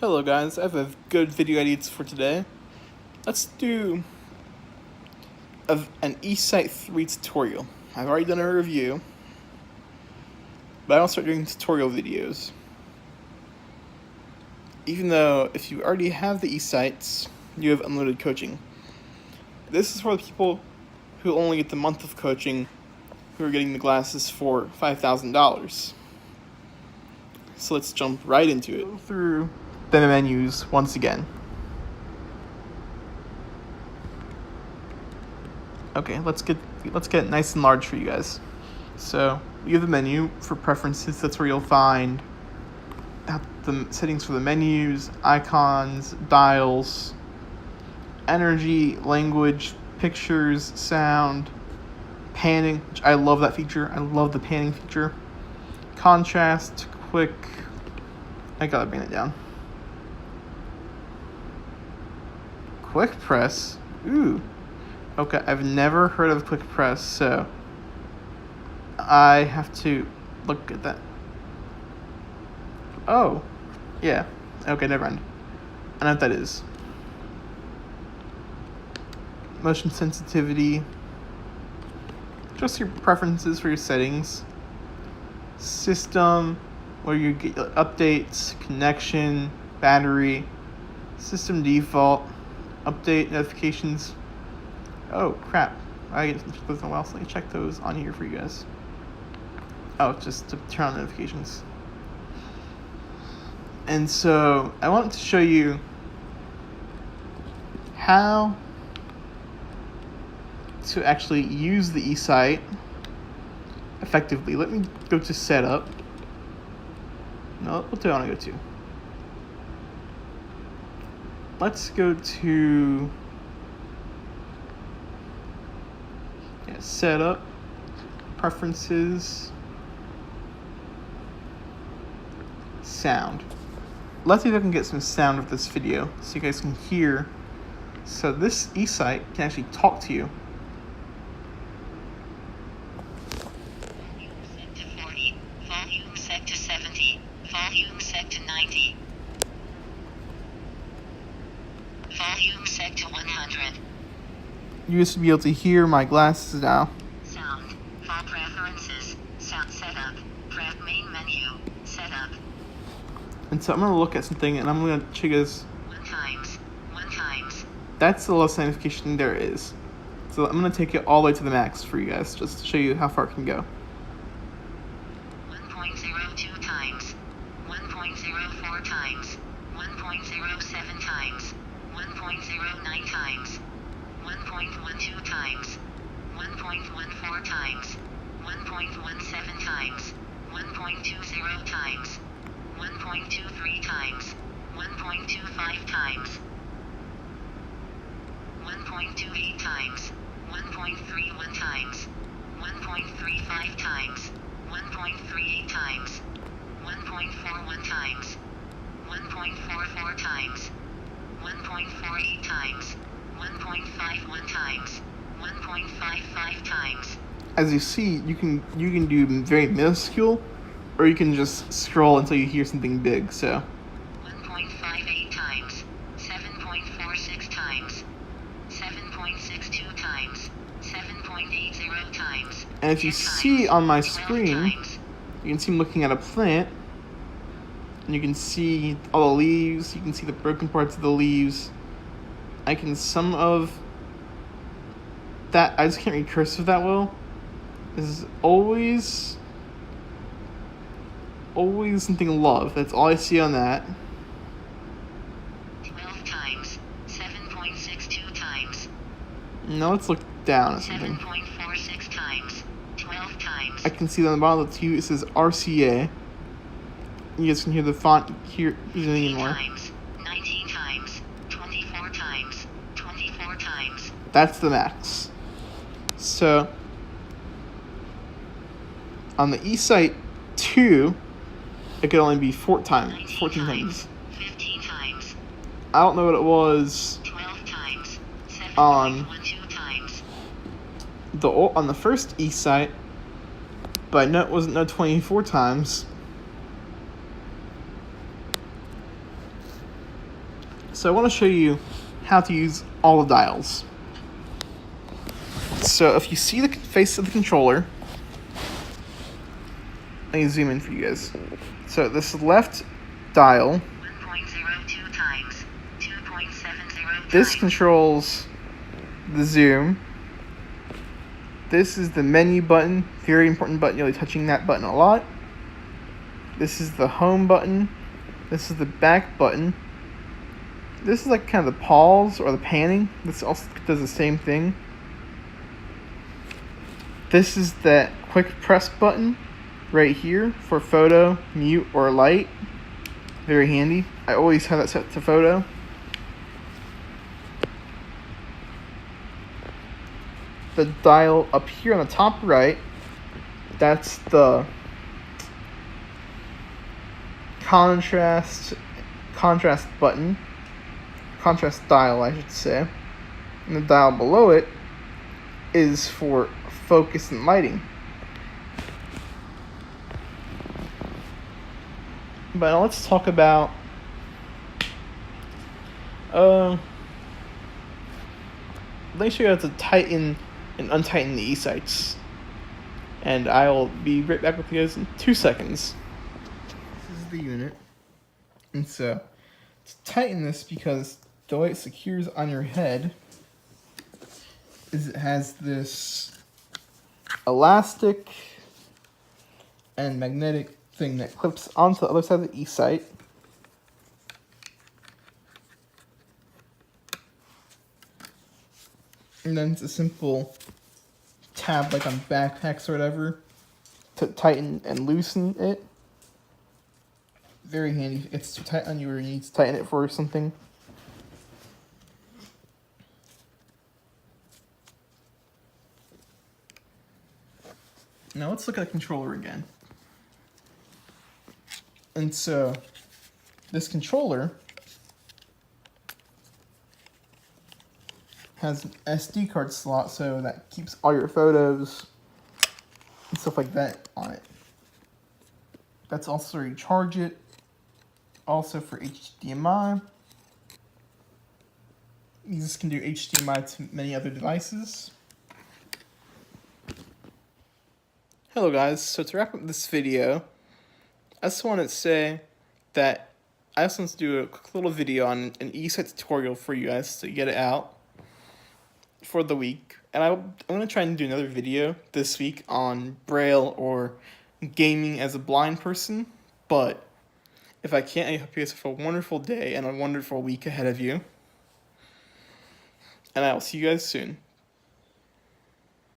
Hello guys, I have a good video edits for today. Let's do an Esight 3 tutorial. I've already done a review, but I don't start doing tutorial videos. Even though if you already have the Esights, you have unlimited coaching. This is for the people who only get the month of coaching, who are getting the glasses for $5,000. So let's jump right into it. Go through the menus once again. Okay, let's get it nice and large for you guys. So you have the menu for preferences. That's where you'll find the settings for the menus, icons, dials, energy, language, pictures, sound, panning, which I love that feature. I love the panning feature. Contrast, quick. I gotta bring it down. Quick press. Ooh. Okay, I've never heard of quick press, so I have to look at that. Oh, yeah. Okay, never mind. I know what that is. Motion sensitivity. Just your preferences for your settings. System, where you get updates, connection, battery, system default, update notifications. Oh crap! I get those in a while, so let me check those on here for you guys. Oh, just to turn on notifications. And so I wanted to show you how to actually use the Esight effectively. Let me go to setup. No, what do I want to go to? Let's go to setup, preferences, sound. Let's see if I can get some sound of this video so you guys can hear. So this Esight can actually talk to you. Volume set to 40, volume set to 70, volume set to 90, volume set to 100. You used to be able to hear my glasses now. Sound, file preferences, sound setup, main menu, setup. And so I'm going to look at something and I'm going to show you guys. One times. That's the lowest magnification there is. So I'm going to take it all the way to the max for you guys, just to show you how far it can go. 1.02 times, 1.04 times, 1.07 times, 1.09 times, 1.12 times, 1.14 times, 1.17 times, 1.20 times, 1.23 times, 1.25 times, 1.28 times, 1.31 times, 1.35 times, 1.38 times, 1.41 times, 1.44 times, 1.48 times, 1.51 times, 1.55 times. As you see, you can do very minuscule, or you can just scroll until you hear something big. So 1.58 times, 7.46 times, 7.62 times, 7.80 times. and if you see on my screen, you can see I'm looking at a plant, and you can see all the leaves. You can see the broken parts of the leaves. I can some of that. I just can't read cursive that well. This is always something love. That's all I see on that. 12 times, 7.62 times. Now let's look down at something. 7.46 times, 12 times. I can see on the bottom of the two it says RCA. You guys can hear the font here using 18 anymore. times, 19 times, 24 times, 24 times. That's the max. So on the Esight 2, it could only be 14 times. 15 times. I don't know what it was 12 times. on 7.12 times. on the first Esight, but I know it wasn't 24 times. So I want to show you how to use all the dials. So if you see the face of the controller, let me zoom in for you guys. So this left dial, 1.02 times, 2.70 this times. controls the zoom. This is the menu button, very important button, you'll be touching that button a lot. This is the home button. This is the back button. This is like kind of the pause or the panning. This also does the same thing. This is that quick press button right here for photo, mute, or light. Very handy. I always have that set to photo. The dial up here on the top right, that's the contrast button. Contrast dial, I should say. And the dial below it is for focus and lighting. But now let's talk about let me show you how to tighten and untighten the Esights. And I'll be right back with you guys in 2 seconds. This is the unit. And so to tighten this, because the way it secures on your head is it has this elastic and magnetic thing that clips onto the other side of the Esight. And then it's a simple tab like on backpacks or whatever to tighten and loosen it. Very handy. It's too tight on you or you need to tighten it for something. Now let's look at the controller again. And so this controller has an SD card slot, so that keeps all your photos and stuff like that on it. That's also where you charge it. Also for HDMI. These can do HDMI to many other devices. Hello guys, so to wrap up this video, I just want to say that I just want to do a quick little video on an Esight tutorial for you guys to get it out for the week. And I'm going to try and do another video this week on Braille or gaming as a blind person. But if I can't, I hope you guys have a wonderful day and a wonderful week ahead of you. And I will see you guys soon.